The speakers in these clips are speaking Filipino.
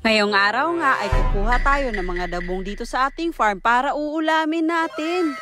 Ngayong araw nga ay kukuha tayo ng mga dabong dito sa ating farm para uulamin natin.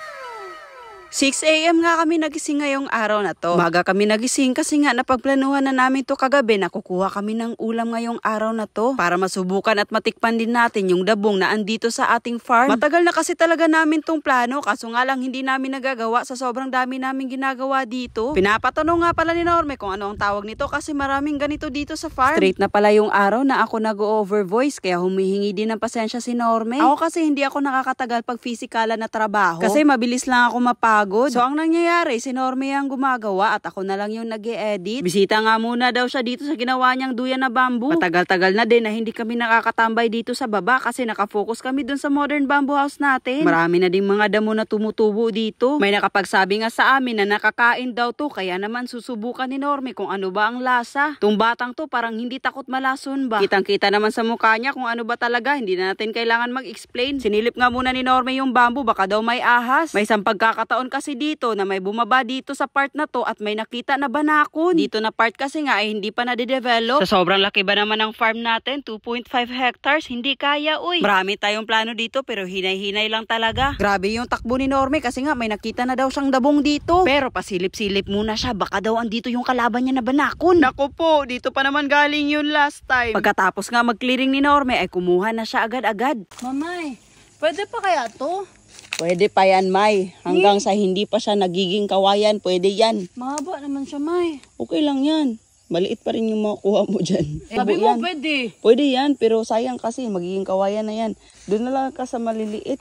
6 AM nga kami nagising ngayong araw na to. Maga kami nagising kasi nga napagplanuhan na namin to kagabi na kukuha kami ng ulam ngayong araw na to para masubukan at matikpan din natin yung dabong na andito sa ating farm. Matagal na kasi talaga namin tong plano kaso nga lang hindi namin nagagawa sa sobrang dami namin ginagawa dito. Pinapatanong nga pala ni Norme kung ano ang tawag nito kasi maraming ganito dito sa farm. Straight na pala yung araw na ako nag-over voice kaya humihingi din ng pasensya si Norme. Ako kasi hindi ako nakakatagal pag physikalan na trabaho kasi mabilis lang ako mapagod. So ang nangyayari, si Norme ang gumagawa at ako na lang yung nag-e-edit. Bisita nga muna daw siya dito sa ginawa niyang duyan na bamboo. Matagal-tagal na din na hindi kami nakakatambay dito sa baba kasi nakafocus kami dun sa modern bamboo house natin. Marami na ding mga damo na tumutubo dito. May nakapagsabi nga sa amin na nakakain daw to kaya naman susubukan ni Norme kung ano ba ang lasa. Tung batang to parang hindi takot malason ba. Kitang-kita naman sa mukha niya kung ano ba talaga. Hindi na natin kailangan mag-explain. Sinilip nga muna ni Norme yung bamboo baka daw may ahas. May isang pagkakataon kasi dito na may bumaba dito sa part na to at may nakita na banakon. Dito na part kasi nga ay hindi pa nade-develop. Sa sobrang laki ba naman ng farm natin, 2.5 hectares, hindi kaya uy. Marami tayong plano dito pero hinay-hinay lang talaga. Grabe yung takbo ni Norme kasi nga may nakita na daw siyang dabong dito. Pero pasilip-silip muna siya, baka daw andito yung kalaban niya na banakon. Naku po, dito pa naman galing yun last time. Pagkatapos nga mag-clearing ni Norme ay kumuha na siya agad-agad. Mamay, pwede pa kaya to? Pwede pa yan, May. Hanggang sa hindi pa siya nagiging kawayan, pwede yan. Mahaba naman siya, May. Okay lang yan. Maliit pa rin yung makuha mo dyan. Sabi mo, pwede. Pwede yan, pero sayang kasi magiging kawayan na yan. Doon na lang ka sa maliliit.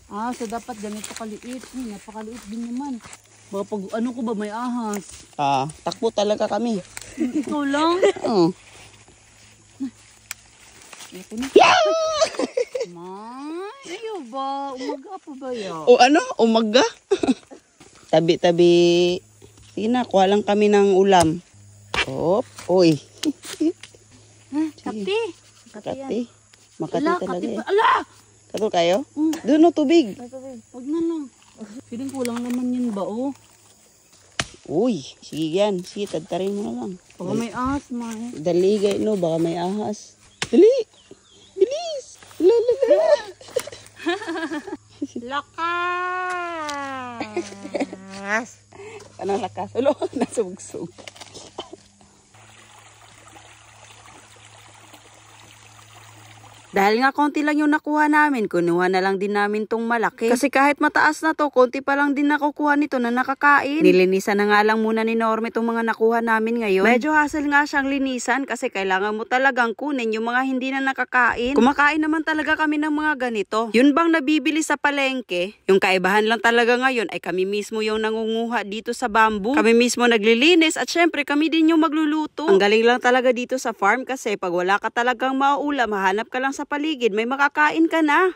Ah, so dapat ganito kaliit. Napakaliit din naman. Baka pag ano ko ba may ahas? Takbo talaga kami. Ikaw lang? Oo. May, ayaw ba? Umaga pa ba yaw? O ano? Umaga? Tabi-tabi. Sige na, kuha lang kami ng ulam. Uy. Kati. Kati. Makati Ala, talaga kati eh. pa. Ala! Kato kayo? Doon no, tubig. Huwag na lang. Feeling kulang naman yun ba, oh? Uy, sige yan. Sige, tadtarin mo na lang. Baka may ahas, May. Dali, no? Baka may ahas. Dali! Bilis! Lalala! Lakas! Anong lakas? Ulo, nasugsug. Dahil nga konti lang yung nakuha namin, kunuha na lang din namin tong malaki. Kasi kahit mataas na to, konti pa lang din nakukuha nito na nakakain. Nilinisan na nga lang muna ni Norme tong mga nakuha namin ngayon. Medyo hassle nga siyang linisan kasi kailangan mo talagang kunin yung mga hindi na nakakain. Kumakain naman talaga kami ng mga ganito. Yun bang nabibili sa palengke? Yung kaibahan lang talaga ngayon ay kami mismo yung nangunguha dito sa bamboo. Kami mismo naglilinis at syempre kami din yung magluluto. Ang galing lang talaga dito sa farm kasi pag wala ka talagang maulam, mahanap ka lang sa paligid, may makakain ka na.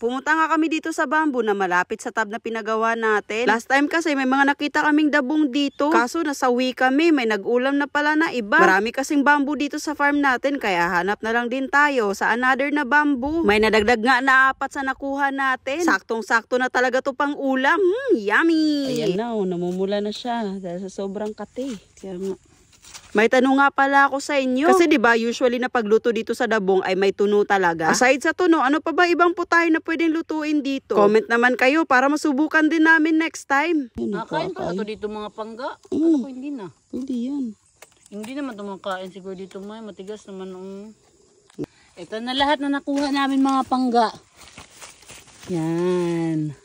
Pumunta nga kami dito sa bamboo na malapit sa tab na pinagawa natin. Last time kasi may mga nakita kaming dabong dito. Kaso nasawi kami, may nag-ulam na pala na iba. Marami kasing bamboo dito sa farm natin kaya hanap na lang din tayo sa another na bamboo. May nadagdag nga na 4 sa nakuha natin. Saktong-sakto na talaga to pang ulam. Yummy! Ayan na, namumula na siya dahil sa sobrang kati. Kaya nga. May tanong nga pala ako sa inyo. Kasi 'di ba usually na pagluto dito sa dabong ay may tuno talaga. Aside sa tuno, ano pa ba ibang putahe na pwedeng lutuin dito? Comment naman kayo para masubukan din namin next time. Nakain pa na to dito mga pangga. Ano ko hindi na? Hindi yan. Hindi naman ito makain siguro dito, May. Matigas naman. Ito na lahat na nakuha namin mga pangga. Yan.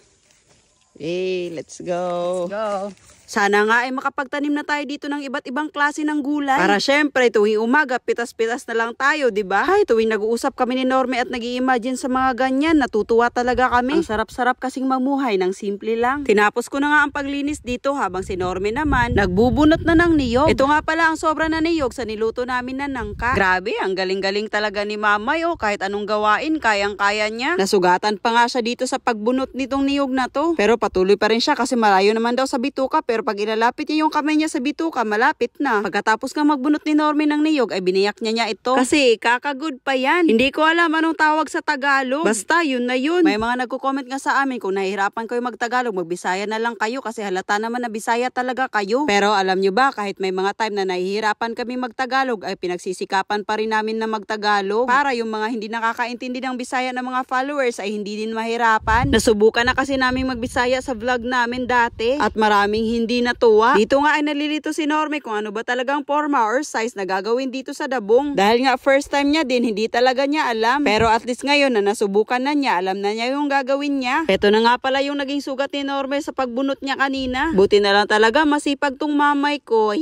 Hey, let's go. Let's go. Sana nga ay makapagtanim na tayo dito ng iba't ibang klase ng gulay. Para syempre tuwing umaga, pitas-pitas na lang tayo, di ba? Ay, tuwing nag-uusap kami ni Norme at nag-i-imagine sa mga ganyan, natutuwa talaga kami. Ang sarap-sarap kasing mamuhay ng simple lang. Tinapos ko na nga ang paglinis dito habang si Norme naman, nagbubunot na ng niyog. Ito nga pala ang sobra na niyog sa niluto namin na nangka. Grabe, ang galing-galing talaga ni Mamay, oh. Kahit anong gawain, kayang-kaya niya. Nasugatan pa nga siya dito sa pagbunot nitong niyog na to. Pero patuloy pa rin siya kasi malayo naman daw sa bituka. pero pag ilalapit niya yung kamay niya sa bituka, malapit na. Pagkatapos nga magbunot ni Normie ng niyog, ay biniyak niya ito. Kasi kakagood pa yan. Hindi ko alam anong tawag sa Tagalog. Basta yun na yun. May mga nagko-comment nga sa amin kung nahihirapan kayo magtagalog, magbisaya na lang kayo kasi halata naman na Bisaya talaga kayo. Pero alam nyo ba, kahit may mga time na nahihirapan kami magtagalog, ay pinagsisikapan pa rin namin na magtagalog para yung mga hindi nakakaintindi ng Bisaya ng mga followers ay hindi din mahirapan. Nasubukan na kasi namin magbisaya sa vlog namin dati at maraming hindi natuwa. Dito nga ay nalilito si Normie kung ano ba talagang forma or size na gagawin dito sa dabong. Dahil nga first time niya din, hindi talaga niya alam. Pero at least ngayon na nasubukan na niya, alam na niya yung gagawin niya. Ito na nga pala yung naging sugat ni Normie sa pagbunot niya kanina. Buti na lang talaga masipag tong mamay ko.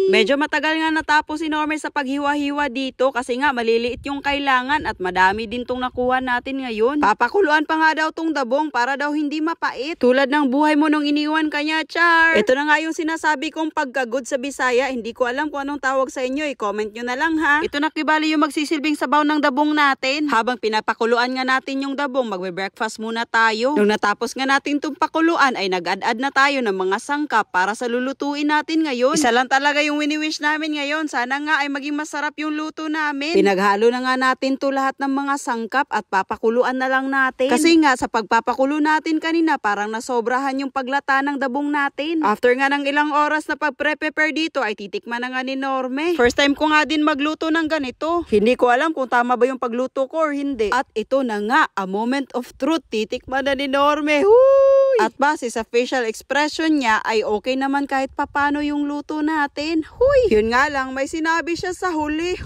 Medyo matagal nga natapos si Normie sa paghiwa-hiwa dito kasi nga maliliit yung kailangan at madami din tong nakuha natin ngayon. Papakuluan pa nga daw tong dabong para daw hindi mapait. Tulad ng buhay mo nung iniwan kanya, Char. Ito na nga yung sinasabi kong pagkagod sa Bisaya. Hindi ko alam kung anong tawag sa inyo. I-comment nyo na lang ha. Ito na kibali yung magsisilbing sabaw ng dabong natin. Habang pinapakuluan nga natin yung dabong, magbe-breakfast muna tayo. Nung natapos nga natin itong pakuluan ay nag-add na tayo ng mga sangkap para sa lulutuin natin ngayon. Isa lang talaga yung wini-wish namin ngayon. Sana nga ay maging masarap yung luto namin. Pinaghalo na nga natin to lahat ng mga sangkap at papakuluan na lang natin. Kasi nga sa pagpapakulo natin kanina parang nasobrahan yung paglata ng dabong natin. After nga ng ilang oras na pag-prepare dito ay titikman na nga ni Normie. First time ko nga din magluto ng ganito. Hindi ko alam kung tama ba yung pagluto ko or hindi. At ito na nga, a moment of truth. Titikman na ni Normie. Huy! At base sa facial expression niya ay okay naman kahit papano yung luto natin. Huy! Yun nga lang, may sinabi siya sa huli.